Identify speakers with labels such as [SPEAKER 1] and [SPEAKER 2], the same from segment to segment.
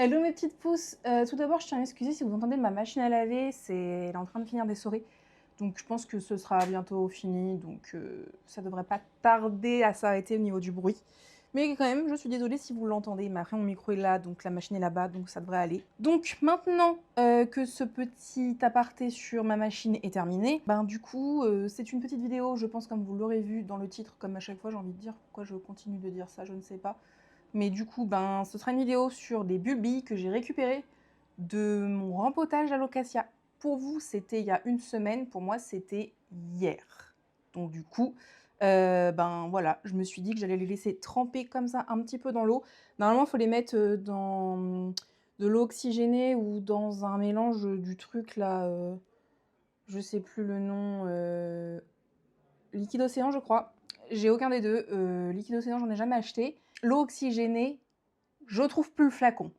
[SPEAKER 1] Hello mes petites pousses, tout d'abord je tiens à m'excuser si vous entendez ma machine à laver, elle est en train de finir d'essorer. Donc je pense que ce sera bientôt fini, donc ça devrait pas tarder à s'arrêter au niveau du bruit. Mais quand même, je suis désolée si vous l'entendez, mais après mon micro est là, donc la machine est là-bas, donc ça devrait aller. Donc maintenant que ce petit aparté sur ma machine est terminé, ben du coup c'est une petite vidéo, je pense comme vous l'aurez vu dans le titre, comme à chaque fois j'ai envie de dire, pourquoi je continue de dire ça, je ne sais pas. Mais du coup, ben, ce sera une vidéo sur des bulbilles que j'ai récupérées de mon rempotage d'Alocasia. Pour vous, c'était il y a une semaine. Pour moi, c'était hier. Donc du coup, ben voilà, je me suis dit que j'allais les laisser tremper comme ça un petit peu dans l'eau. Normalement, il faut les mettre dans de l'eau oxygénée ou dans un mélange du truc là, je sais plus le nom, liquide océan, je crois. J'ai aucun des deux. Liquide océan, j'en ai jamais acheté. L'eau oxygénée, je trouve plus le flacon.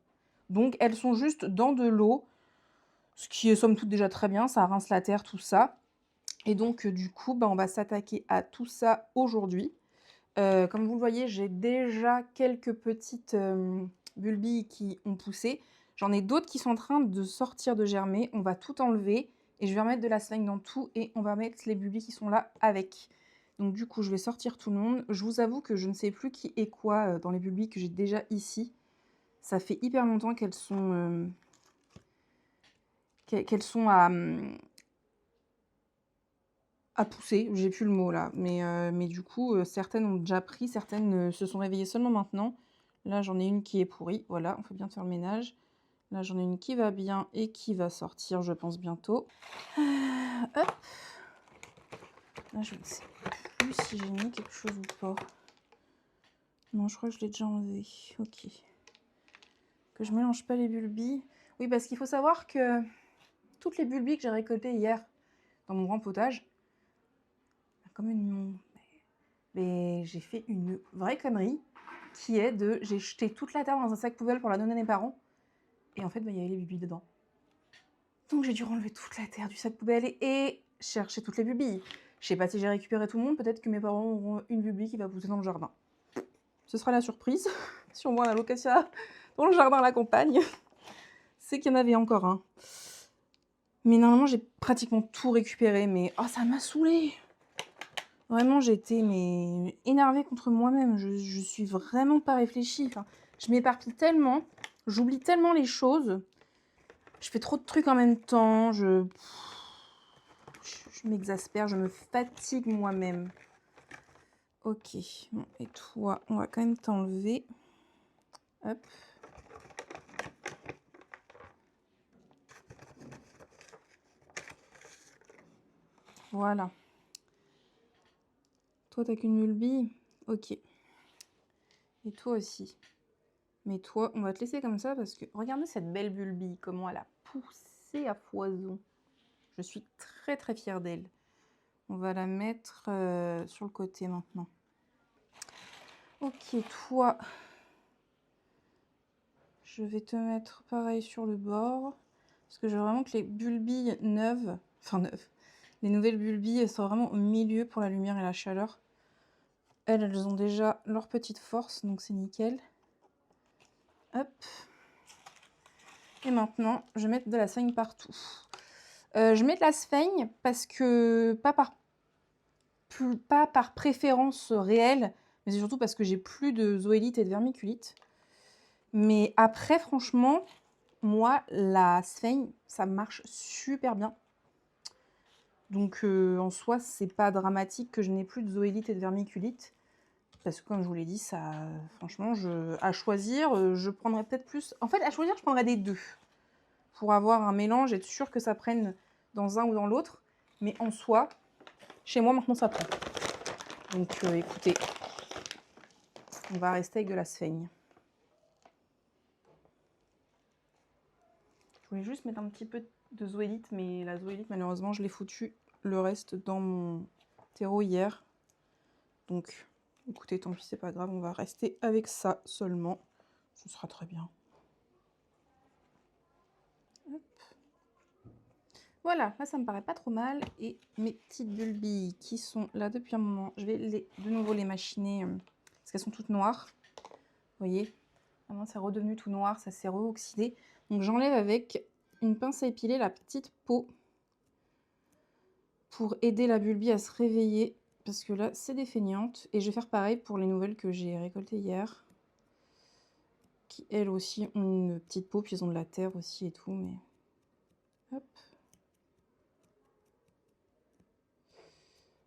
[SPEAKER 1] Donc elles sont juste dans de l'eau, ce qui est somme toute déjà très bien, ça rince la terre, tout ça. Et donc du coup, bah, on va s'attaquer à tout ça aujourd'hui. Comme vous le voyez, j'ai déjà quelques petites bulbilles qui ont poussé. J'en ai d'autres qui sont en train de sortir, de germer. On va tout enlever et je vais remettre de la seringue dans tout et on va mettre les bulbilles qui sont là avec. Donc du coup, je vais sortir tout le monde. Je vous avoue que je ne sais plus qui est quoi dans les bulbilles que j'ai déjà ici. Ça fait hyper longtemps qu'elles sont à pousser. J'ai plus le mot là. Mais du coup, certaines ont déjà pris, certaines se sont réveillées seulement maintenant. Là, j'en ai une qui est pourrie. Voilà, on fait bien faire le ménage. Là, j'en ai une qui va bien et qui va sortir, je pense, bientôt. Hop. Là, je ne sais plus si j'ai mis quelque chose ou pas. Non, je crois que je l'ai déjà enlevé. Ok. Que je mélange pas les bulbilles. Oui, parce qu'il faut savoir que toutes les bulbilles que j'ai récoltées hier dans mon rempotage, comme une... Mais j'ai fait une vraie connerie qui est de... J'ai jeté toute la terre dans un sac poubelle pour la donner à mes parents. Et en fait, bah, y avait les bulbilles dedans. Donc j'ai dû renlever toute la terre du sac poubelle et chercher toutes les bulbilles. Je sais pas si j'ai récupéré tout le monde, peut-être que mes parents auront une bulbille qui va pousser dans le jardin. Ce sera la surprise. Si on voit un alocasia dans le jardin à la campagne, c'est qu'il y en avait encore un. Mais normalement, j'ai pratiquement tout récupéré, mais oh, ça m'a saoulée. Vraiment, j'étais mais énervée contre moi-même. Je suis vraiment pas réfléchie. Enfin, je m'éparpille tellement, j'oublie tellement les choses. Je fais trop de trucs en même temps. Je m'exaspère, je me fatigue moi-même. Ok, bon, et toi, on va quand même t'enlever. Hop. Voilà. Toi, t'as qu'une bulbille? Ok. Et toi aussi. Mais toi, on va te laisser comme ça parce que regardez cette belle bulbille, comment elle a poussé à foison. Je suis très très fière d'elle. On va la mettre sur le côté maintenant. Ok, toi, je vais te mettre pareil sur le bord. Parce que je veux vraiment que les bulbilles neuves, les nouvelles bulbilles, elles soient vraiment au milieu pour la lumière et la chaleur. Elles ont déjà leur petite force, donc c'est nickel. Hop. Et maintenant, je vais mettre de la sphaigne partout. Je mets de la sphaigne parce que, pas par préférence réelle, mais c'est surtout parce que j'ai plus de zoélite et de vermiculite. Mais après, franchement, moi, la sphaigne, ça marche super bien. Donc en soi, c'est pas dramatique que je n'ai plus de zoélite et de vermiculite. Parce que comme je vous l'ai dit, ça, franchement, à choisir, je prendrais peut-être plus... En fait, à choisir, je prendrais des deux. Pour avoir un mélange, être sûr que ça prenne dans un ou dans l'autre. Mais en soi, chez moi, maintenant, ça prend. Donc écoutez, on va rester avec de la sphaigne. Je voulais juste mettre un petit peu de zoélite, mais la zoélite, malheureusement, je l'ai foutu le reste dans mon terreau hier. Donc, écoutez, tant pis, c'est pas grave, on va rester avec ça seulement. Ce sera très bien. Hop. Voilà, là ça me paraît pas trop mal. Et mes petites bulbilles qui sont là depuis un moment, je vais de nouveau les machiner parce qu'elles sont toutes noires. Vous voyez, Vraiment, c'est redevenu tout noir, ça s'est reoxydé. Donc j'enlève avec une pince à épiler la petite peau pour aider la bulbie à se réveiller. Parce que là, c'est des feignantes. Et je vais faire pareil pour les nouvelles que j'ai récoltées hier. Qui, elles aussi, ont une petite peau. Puis elles ont de la terre aussi et tout. Mais hop.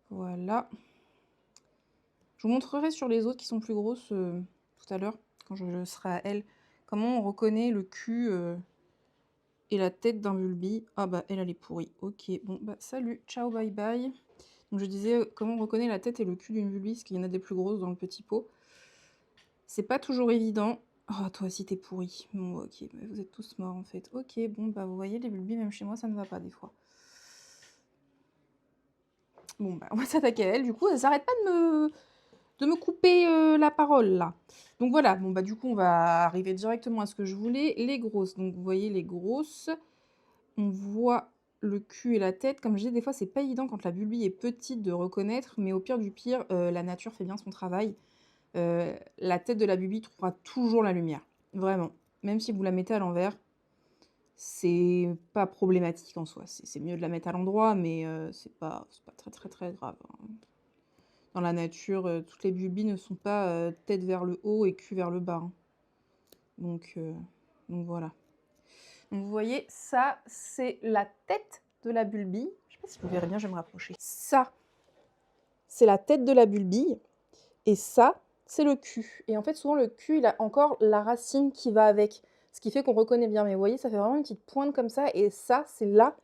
[SPEAKER 1] Voilà. Je vous montrerai sur les autres qui sont plus grosses tout à l'heure, quand je serai à elles, comment on reconnaît le cul et la tête d'un bulbi. Ah bah, elle est pourrie. Ok, bon, bah salut, ciao, bye bye. Donc je disais comment on reconnaît la tête et le cul d'une bulbi, parce qu'il y en a des plus grosses dans le petit pot. C'est pas toujours évident. Oh, toi aussi t'es pourri. Bon, ok, bah, vous êtes tous morts en fait. Ok, bon, bah vous voyez, les bulbis, même chez moi, ça ne va pas des fois. Bon, bah on va s'attaquer à elle. Du coup, elle s'arrête pas de me couper la parole là. Donc voilà, bon bah du coup on va arriver directement à ce que je voulais, les grosses. Donc vous voyez les grosses, on voit le cul et la tête. Comme je dis, des fois c'est pas évident quand la bulbie est petite de reconnaître, mais au pire du pire, la nature fait bien son travail. La tête de la bulbie trouvera toujours la lumière, vraiment. Même si vous la mettez à l'envers, c'est pas problématique en soi. C'est mieux de la mettre à l'endroit, mais c'est pas très grave, hein. Dans la nature, toutes les bulbies ne sont pas tête vers le haut et cul vers le bas, hein. Donc voilà. Donc vous voyez, ça, c'est la tête de la bulbie. Je ne sais pas si vous verrez bien, je vais me rapprocher. Ça, c'est la tête de la bulbie. Et ça, c'est le cul. Et en fait, souvent, le cul, il a encore la racine qui va avec. Ce qui fait qu'on reconnaît bien. Mais vous voyez, ça fait vraiment une petite pointe comme ça. Et ça, c'est là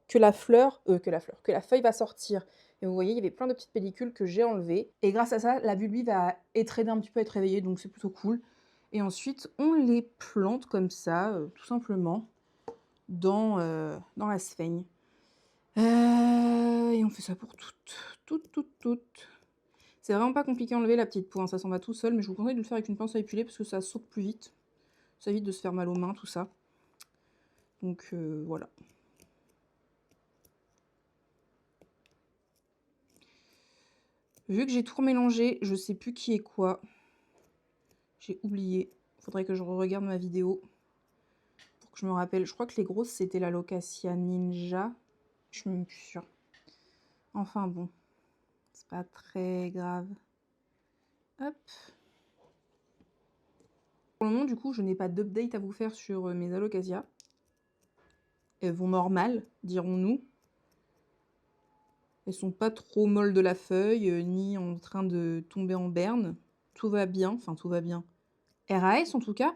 [SPEAKER 1] que la feuille va sortir. Et vous voyez, il y avait plein de petites pellicules que j'ai enlevées. Et grâce à ça, la bulbie va être aidée un petit peu à être réveillée. Donc c'est plutôt cool. Et ensuite, on les plante comme ça, tout simplement, dans la sphaigne. Et on fait ça pour toutes. C'est vraiment pas compliqué à enlever la petite peau, hein, ça s'en va tout seul, mais je vous conseille de le faire avec une pince à épiler parce que ça saute plus vite. Ça évite de se faire mal aux mains, tout ça. Donc voilà. Vu que j'ai tout remélangé, je sais plus qui est quoi. J'ai oublié. Faudrait que je regarde ma vidéo pour que je me rappelle. Je crois que les grosses, c'était la Locasia Ninja. Je suis même plus sûre. Enfin bon, c'est pas très grave. Hop. Pour le moment, du coup, je n'ai pas d'update à vous faire sur mes Alocasia. Elles vont normales, dirons-nous. Elles sont pas trop molles de la feuille, ni en train de tomber en berne. Tout va bien, enfin tout va bien. RAS en tout cas.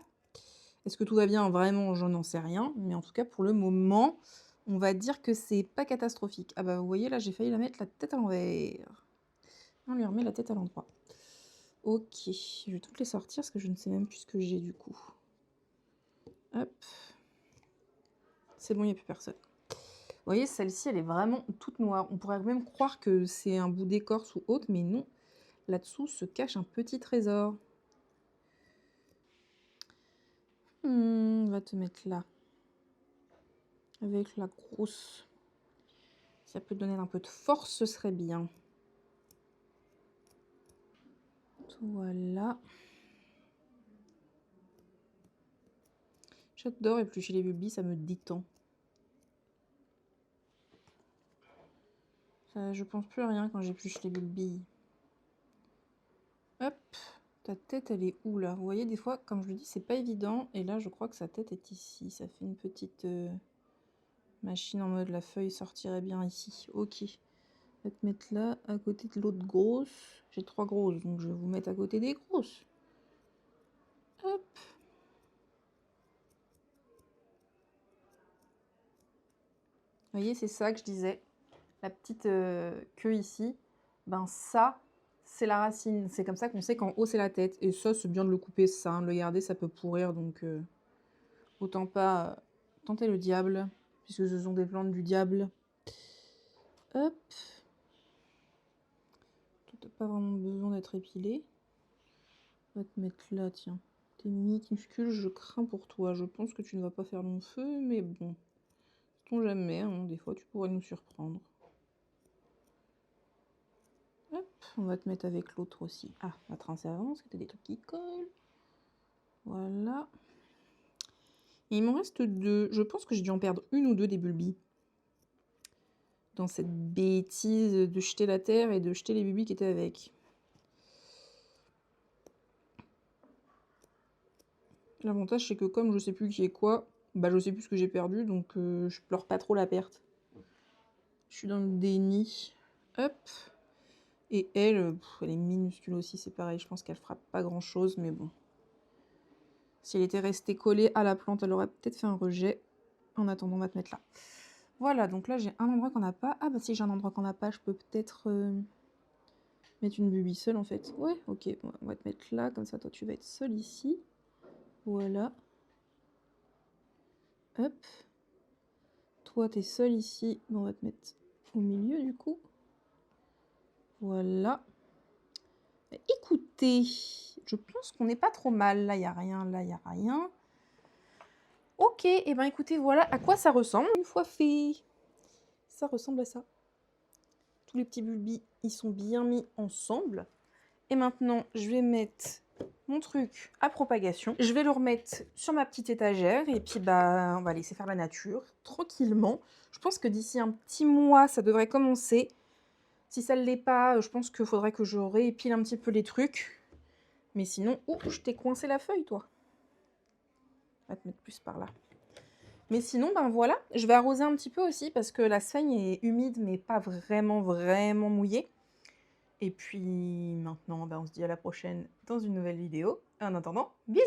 [SPEAKER 1] Est-ce que tout va bien? Vraiment, j'en n'en sais rien. Mais en tout cas, pour le moment, on va dire que c'est pas catastrophique. Ah bah vous voyez, là, j'ai failli la mettre la tête à l'envers. On lui remet la tête à l'endroit. Ok, je vais toutes les sortir parce que je ne sais même plus ce que j'ai du coup. Hop. C'est bon, il n'y a plus personne. Vous voyez, celle-ci, elle est vraiment toute noire. On pourrait même croire que c'est un bout d'écorce ou autre, mais non. Là-dessous se cache un petit trésor. On va te mettre là. Avec la grosse. Ça peut donner un peu de force, ce serait bien. Voilà. J'adore éplucher les bulbis, ça me détend. Ça, je pense plus à rien quand j'épluche les bulbis. Hop. Ta tête, elle est où là? Vous voyez, des fois, comme je le dis, c'est pas évident. Et là, je crois que sa tête est ici. Ça fait une petite machine en mode la feuille sortirait bien ici. Ok. Je vais te mettre là, à côté de l'autre grosse. J'ai 3 grosses, donc je vais vous mettre à côté des grosses. Hop. Vous voyez, c'est ça que je disais. La petite queue ici, ben ça, c'est la racine. C'est comme ça qu'on sait qu'en haut, c'est la tête. Et ça, c'est bien de le couper, ça. Hein. De le garder, ça peut pourrir. Donc, autant pas tenter le diable, puisque ce sont des plantes du diable. Hop. Tout n'a pas vraiment besoin d'être épilé. On va te mettre là, tiens. T'es minuscule, je crains pour toi. Je pense que tu ne vas pas faire long feu, mais bon. Sait-on jamais, hein. Des fois, tu pourrais nous surprendre. Hop, on va te mettre avec l'autre aussi. Ah, on va trincer avant, parce que t'as des trucs qui collent. Voilà. Et il m'en reste 2. Je pense que j'ai dû en perdre 1 ou 2 des bulbis. Dans cette bêtise de jeter la terre et de jeter les bulbis qui étaient avec. L'avantage, c'est que comme je sais plus qui est quoi, bah je sais plus ce que j'ai perdu, donc je pleure pas trop la perte. Je suis dans le déni. Hop. Et elle, elle est minuscule aussi, c'est pareil. Je pense qu'elle fera pas grand chose, mais bon. Si elle était restée collée à la plante, elle aurait peut-être fait un rejet. En attendant, on va te mettre là. Voilà, donc là j'ai un endroit qu'on n'a pas. Ah bah si j'ai un endroit qu'on n'a pas, je peux peut-être mettre une bulbie seule en fait. Ouais, ok, bon, on va te mettre là, comme ça toi tu vas être seule ici. Voilà. Hop. Toi t'es seule ici, bon, on va te mettre au milieu du coup. Voilà. Écoutez, je pense qu'on n'est pas trop mal. Là, il n'y a rien, là, il n'y a rien. Ok, et ben écoutez, voilà à quoi ça ressemble une fois fait. Ça ressemble à ça. Tous les petits bulbis, ils sont bien mis ensemble. Et maintenant, je vais mettre mon truc à propagation. Je vais le remettre sur ma petite étagère et puis bah, on va laisser faire la nature tranquillement. Je pense que d'ici un petit mois, ça devrait commencer. Si ça ne l'est pas, je pense qu'il faudrait que je réépile un petit peu les trucs. Mais sinon... Oh, je t'ai coincé la feuille, toi. On va te mettre plus par là. Mais sinon, ben voilà. Je vais arroser un petit peu aussi parce que la seigne est humide, mais pas vraiment, vraiment mouillée. Et puis maintenant, ben on se dit à la prochaine dans une nouvelle vidéo. En attendant, bisous!